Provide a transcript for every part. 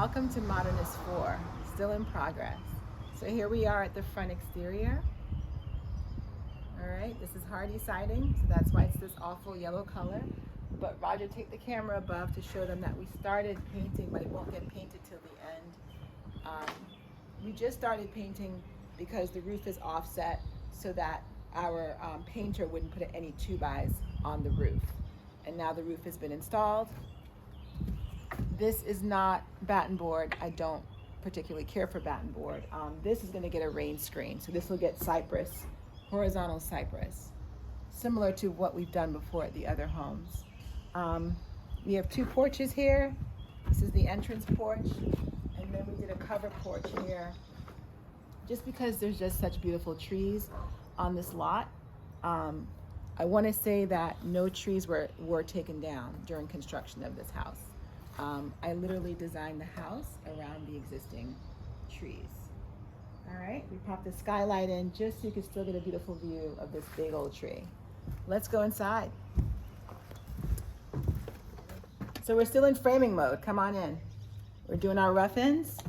Welcome to Modernist 4, still in progress. So here we are at the front exterior. All right, this is hardy siding, so that's why it's this awful yellow color. But Roger, take the camera above to show them that we started painting, but it won't get painted till the end. We just started painting because the roof is offset so that our painter wouldn't put any 2x on the roof. And now the roof has been installed. This is not batten board. I don't particularly care for batten board. This is going to get a rain screen, so this will get cypress, horizontal cypress, similar to what we've done before at the other homes. We have 2 porches here. This is the entrance porch, and then we did a cover porch here, just because there's just such beautiful trees on this lot. I want to say that no trees were taken down during construction of this house. I literally designed the house around the existing trees. All right, we popped the skylight in just so you can still get a beautiful view of this big old tree. Let's go inside. So we're still in framing mode. Come on in. We're doing our roughins.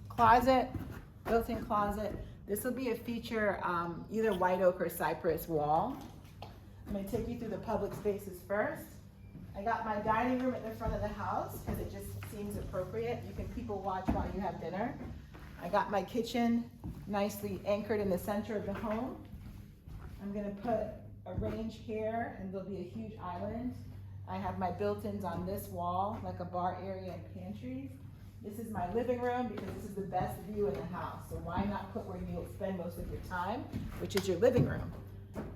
Closet, built-in closet. This will be a feature, either white oak or cypress wall. I'm going to take you through the public spaces first. I got my dining room at the front of the house because it just seems appropriate. You can people watch while you have dinner. I got my kitchen nicely anchored in the center of the home. I'm going to put a range here, and there'll be a huge island. I have my built-ins on this wall, like a bar area and pantries. This is my living room because this is the best view in the house. So why not put where you'll spend most of your time, which is your living room.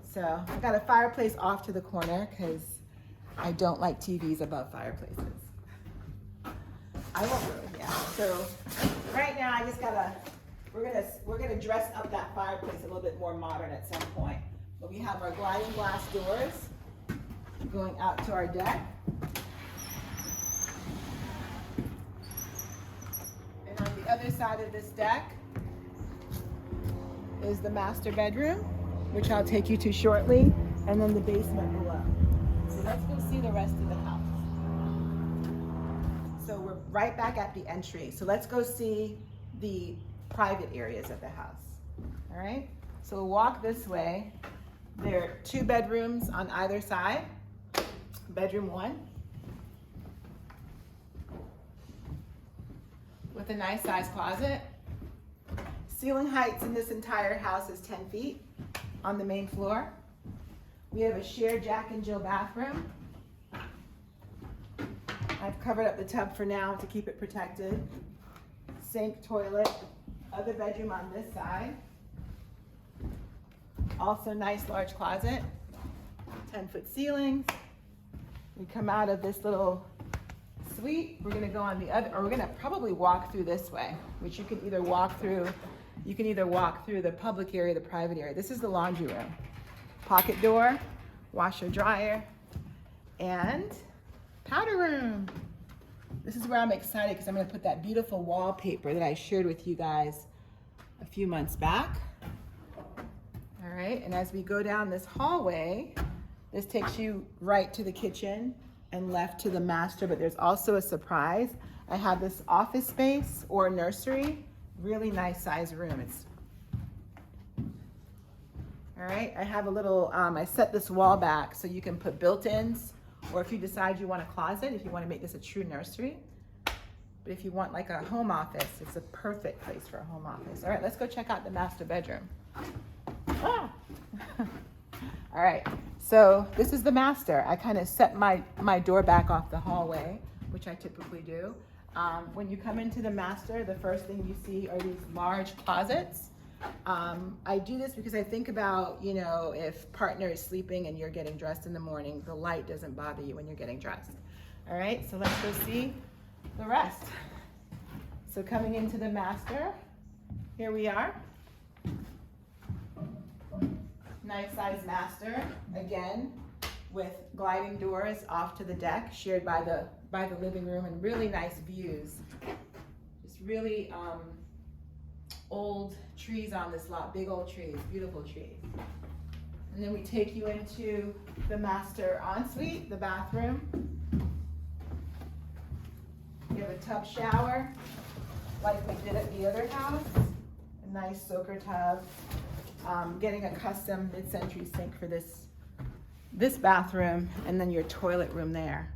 So I got a fireplace off to the corner because I don't like TVs above fireplaces. I won't really, yeah. So right now I just we're gonna dress up that fireplace a little bit more modern at some point. But we have our gliding glass doors going out to our deck. And on the other side of this deck is the master bedroom, which I'll take you to shortly, and then the basement below. So let's go see the rest of the house. So we're right back at the entry. So let's go see the private areas of the house. All right, so we'll walk this way. There are 2 bedrooms on either side. Bedroom 1, with a nice sized closet. Ceiling heights in this entire house is 10 feet on the main floor. We have a shared Jack and Jill bathroom. I've covered up the tub for now to keep it protected. Sink, toilet, other bedroom on this side. Also nice large closet, 10-foot ceilings. We come out of this little suite. We're gonna go on the other, or we're gonna probably walk through this way, which you can either walk through the public area, the private area. This is the laundry room. Pocket door, washer, dryer, and powder room. This is where I'm excited because I'm gonna put that beautiful wallpaper that I shared with you guys a few months back. All right, and as we go down this hallway, this takes you right to the kitchen and left to the master, but there's also a surprise. I have this office space or nursery, really nice size room. All right, I have a little, I set this wall back so you can put built-ins, or if you decide you want a closet, if you want to make this a true nursery. But if you want like a home office, it's a perfect place for a home office. All right, let's go check out the master bedroom. Ah. All right, so this is the master. I kind of set my door back off the hallway, which I typically do. When you come into the master, the first thing you see are these large closets. I do this because I think about, you know, if partner is sleeping and you're getting dressed in the morning, the light doesn't bother you when you're getting dressed. All right, so let's go see the rest. So coming into the master, here we are. Nice size master, again, with gliding doors off to the deck, shared by the living room, and really nice views. Just really old trees on this lot, big old trees, beautiful trees. And then we take you into the master ensuite, the bathroom. We have a tub shower like we did at the other house. A nice soaker tub. Getting a custom mid-century sink for this bathroom, and then your toilet room there.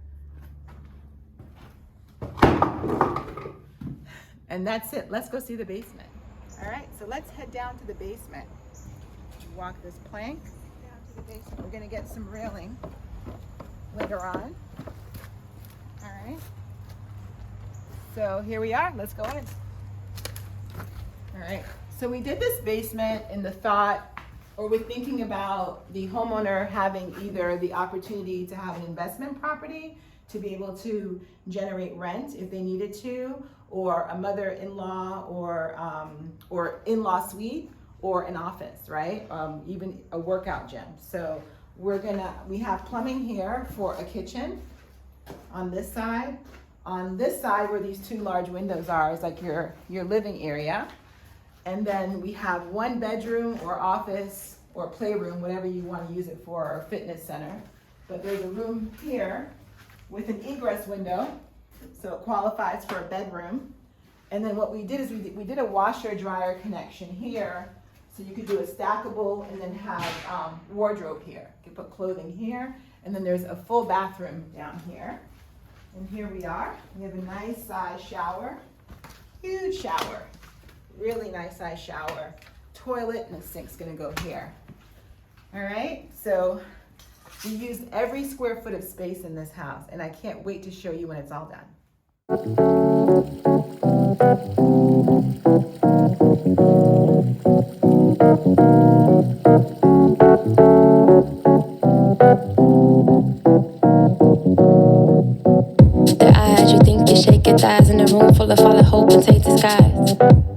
And that's it. Let's go see the basement. All right, so let's head down to the basement. Walk this plank down to the basement. We're gonna get some railing later on. All right. So here we are. Let's go in. All right. So we did this basement in the thought, or we're thinking about the homeowner having either the opportunity to have an investment property to be able to generate rent if they needed to, or a mother-in-law or in-law suite, or an office, right? Even a workout gym. So we have plumbing here for a kitchen on this side. On this side where these two large windows are is like your living area. And then we have one bedroom or office or playroom, whatever you want to use it for, or fitness center. But there's a room here with an egress window, so it qualifies for a bedroom. And then what we did is we did a washer dryer connection here, so you could do a stackable and then have wardrobe here. You could put clothing here, and then there's a full bathroom down here. And here we are. We have a nice size shower, huge shower, really nice size shower, toilet, and a sink's gonna go here. All right, so we used every square foot of space in this house, and I can't wait to show you when it's all done. The eyes, you think you shake your thighs in a room full of all the hope and take disguise.